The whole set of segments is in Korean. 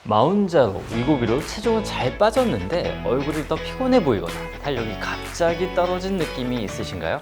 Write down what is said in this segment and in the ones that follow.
마운자로 위고비로 체중은 잘 빠졌는데 얼굴이 더 피곤해 보이거나 탄력이 갑자기 떨어진 느낌이 있으신가요?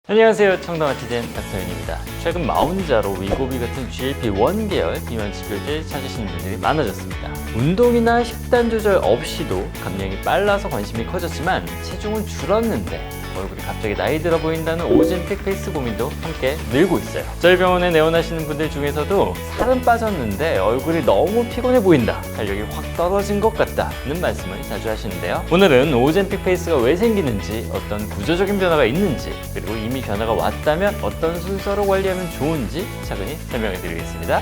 안녕하세요, 청담아티젠 닥터윤입니다. 최근 마운자로 위고비 같은 GLP-1 계열 비만 치료제 찾으시는 분들이 많아졌습니다. 운동이나 식단 조절 없이도 감량이 빨라서 관심이 커졌지만 체중은 줄었는데 얼굴이 갑자기 나이 들어 보인다는 오젬픽 페이스 고민도 함께 늘고 있어요. 저희 병원에 내원하시는 분들 중에서도 살은 빠졌는데 얼굴이 너무 피곤해 보인다, 탄력이 확 떨어진 것 같다는 말씀을 자주 하시는데요. 오늘은 오젬픽 페이스가 왜 생기는지, 어떤 구조적인 변화가 있는지, 그리고 이미 변화가 왔다면 어떤 순서로 관리하면 좋은지 차근히 설명해 드리겠습니다.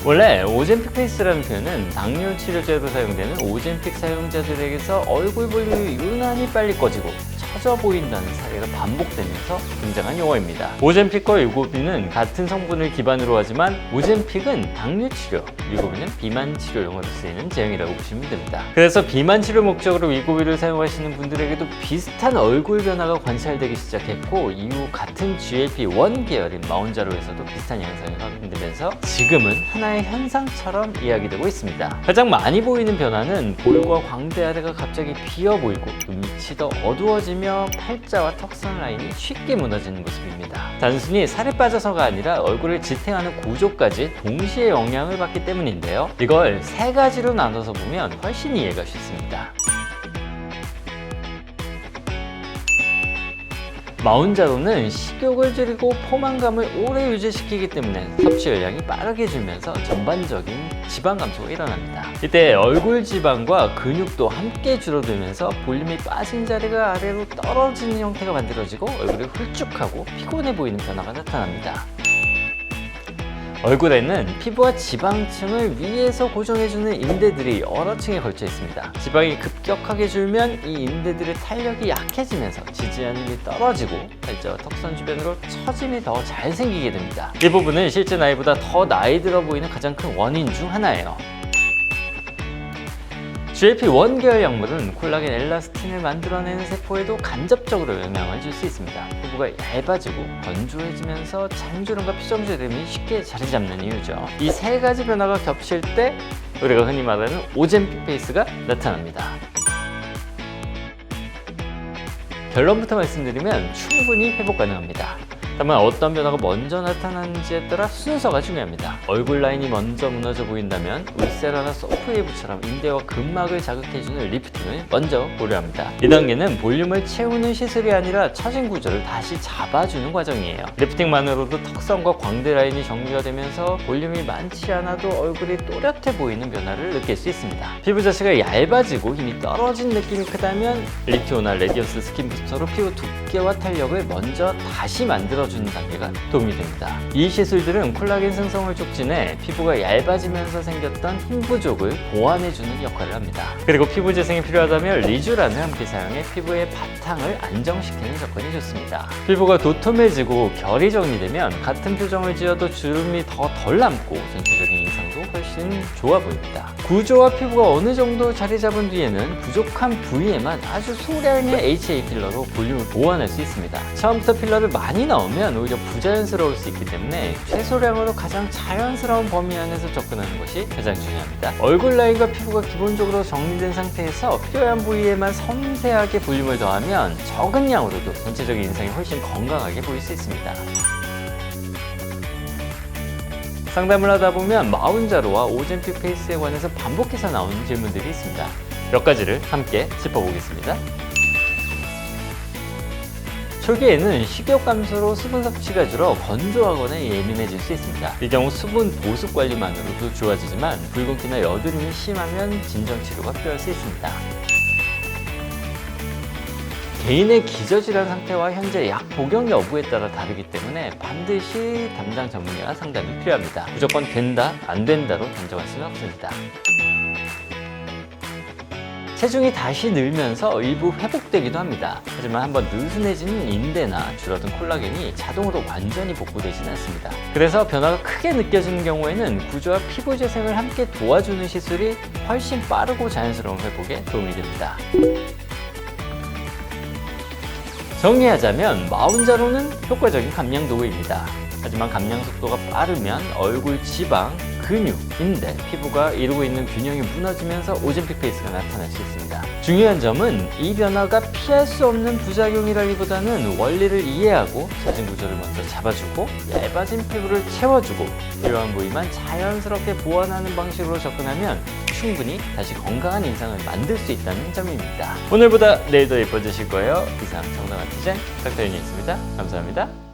원래 오젬픽 페이스라는 표현은 당뇨 치료제로 사용되는 오젬픽 사용자들에게서 얼굴 볼륨이 유난히 빨리 꺼지고 처져 보인다는 사례가 반복되면서 등장한 용어입니다. 오젬픽과 위고비는 같은 성분을 기반으로 하지만 오젬픽은 당뇨 치료, 위고비는 비만 치료 용어로 쓰이는 제형이라고 보시면 됩니다. 그래서 비만 치료 목적으로 위고비를 사용하시는 분들에게도 비슷한 얼굴 변화가 관찰되기 시작했고, 이후 같은 GLP-1 계열인 마운자로에서도 비슷한 현상이 확인되면서 지금은 하나의 현상처럼 이야기되고 있습니다. 가장 많이 보이는 변화는 볼과 광대 아래가 갑자기 비어 보이고 눈밑이 더 어두워지며 팔자와 턱선 라인이 쉽게 무너지는 모습입니다. 단순히 살이 빠져서가 아니라 얼굴을 지탱하는 구조까지 동시에 영향을 받기 때문인데요. 이걸 세 가지로 나눠서 보면 훨씬 이해가 쉽습니다. 마운자로는 식욕을 줄이고 포만감을 오래 유지시키기 때문에 섭취 열량이 빠르게 줄면서 전반적인 지방 감소가 일어납니다. 이때 얼굴 지방과 근육도 함께 줄어들면서 볼륨이 빠진 자리가 아래로 떨어지는 형태가 만들어지고 얼굴이 훌쭉하고 피곤해 보이는 변화가 나타납니다. 얼굴에는 피부와 지방층을 위에서 고정해주는 인대들이 여러 층에 걸쳐 있습니다. 지방이 급격하게 줄면 이 인대들의 탄력이 약해지면서 지지한 힘이 떨어지고 팔자와 턱선 주변으로 처짐이 더 잘 생기게 됩니다. 이 부분은 실제 나이보다 더 나이 들어 보이는 가장 큰 원인 중 하나예요. GLP-1 계열 약물은 콜라겐 엘라스틴을 만들어내는 세포에도 간접적으로 영향을 줄 수 있습니다. 피부가 얇아지고 건조해지면서 잔주름과 피정주름이 쉽게 자리 잡는 이유죠. 이 세 가지 변화가 겹칠 때 우리가 흔히 말하는 오젬픽 페이스가 나타납니다. 결론부터 말씀드리면 충분히 회복 가능합니다. 다만 어떤 변화가 먼저 나타나는지에 따라 순서가 중요합니다. 얼굴 라인이 먼저 무너져 보인다면 울세라나 소프웨이브처럼 인대와 근막을 자극해주는 리프팅을 먼저 고려합니다. 이 단계는 볼륨을 채우는 시술이 아니라 처진 구조를 다시 잡아주는 과정이에요. 리프팅만으로도 턱선과 광대 라인이 정리가 되면서 볼륨이 많지 않아도 얼굴이 또렷해 보이는 변화를 느낄 수 있습니다. 피부 자체가 얇아지고 힘이 떨어진 느낌이 크다면 리티오나 레디어스 스킨 부스터로 피부 두께와 탄력을 먼저 다시 만들어주는 단계가 도움이 됩니다. 이 시술들은 콜라겐 생성을 촉진해 피부가 얇아지면서 생겼던 흰 부족을 보완해주는 역할을 합니다. 그리고 피부 재생이 필요하다면 리쥬란을 함께 사용해 피부의 바탕을 안정시키는 조건이 좋습니다. 피부가 도톰해지고 결이 정리되면 같은 표정을 지어도 주름이 더 덜 남고 전체적인 인상도 훨씬 좋아 보입니다. 구조와 피부가 어느 정도 자리 잡은 뒤에는 부족한 부위에만 아주 소량의 HA 필러로 볼륨을 보완할 수 있습니다. 처음부터 필러를 많이 넣으면 오히려 부자연스러울 수 있기 때문에 최소량으로 가장 자연스러운 범위 안에서 접근하는 것이 가장 중요합니다. 얼굴 라인과 피부가 기본적으로 정리된 상태에서 필요한 부위에만 섬세하게 볼륨을 더하면 적은 양으로도 전체적인 인상이 훨씬 건강하게 보일 수 있습니다. 상담을 하다 보면 마운자로와 오젬픽 페이스에 관해서 반복해서 나오는 질문들이 있습니다. 몇 가지를 함께 짚어보겠습니다. 초기에는 식욕 감소로 수분 섭취가 줄어 건조하거나 예민해질 수 있습니다. 이 경우 수분 보습 관리만으로도 좋아지지만 붉은기나 여드름이 심하면 진정 치료가 필요할 수 있습니다. 개인의 기저질환 상태와 현재 약 복용 여부에 따라 다르기 때문에 반드시 담당 전문의와 상담이 필요합니다. 무조건 된다, 안 된다로 단정할 수는 없습니다. 체중이 다시 늘면서 일부 회복되기도 합니다. 하지만 한번 느슨해진 인대나 줄어든 콜라겐이 자동으로 완전히 복구되지는 않습니다. 그래서 변화가 크게 느껴지는 경우에는 구조와 피부 재생을 함께 도와주는 시술이 훨씬 빠르고 자연스러운 회복에 도움이 됩니다. 정리하자면 마운자로는 효과적인 감량 도구입니다. 하지만 감량 속도가 빠르면 얼굴 지방, 근육, 인대, 피부가 이루고 있는 균형이 무너지면서 오젠픽 페이스가 나타날 수 있습니다. 중요한 점은 이 변화가 피할 수 없는 부작용이라기보다는 원리를 이해하고 자진 구조를 먼저 잡아주고 얇아진 피부를 채워주고 필요한 부위만 자연스럽게 보완하는 방식으로 접근하면 충분히 다시 건강한 인상을 만들 수 있다는 점입니다. 오늘보다 내일 더 예뻐지실 거예요. 이상 정당한 디자인 닥터윤이었습니다. 감사합니다.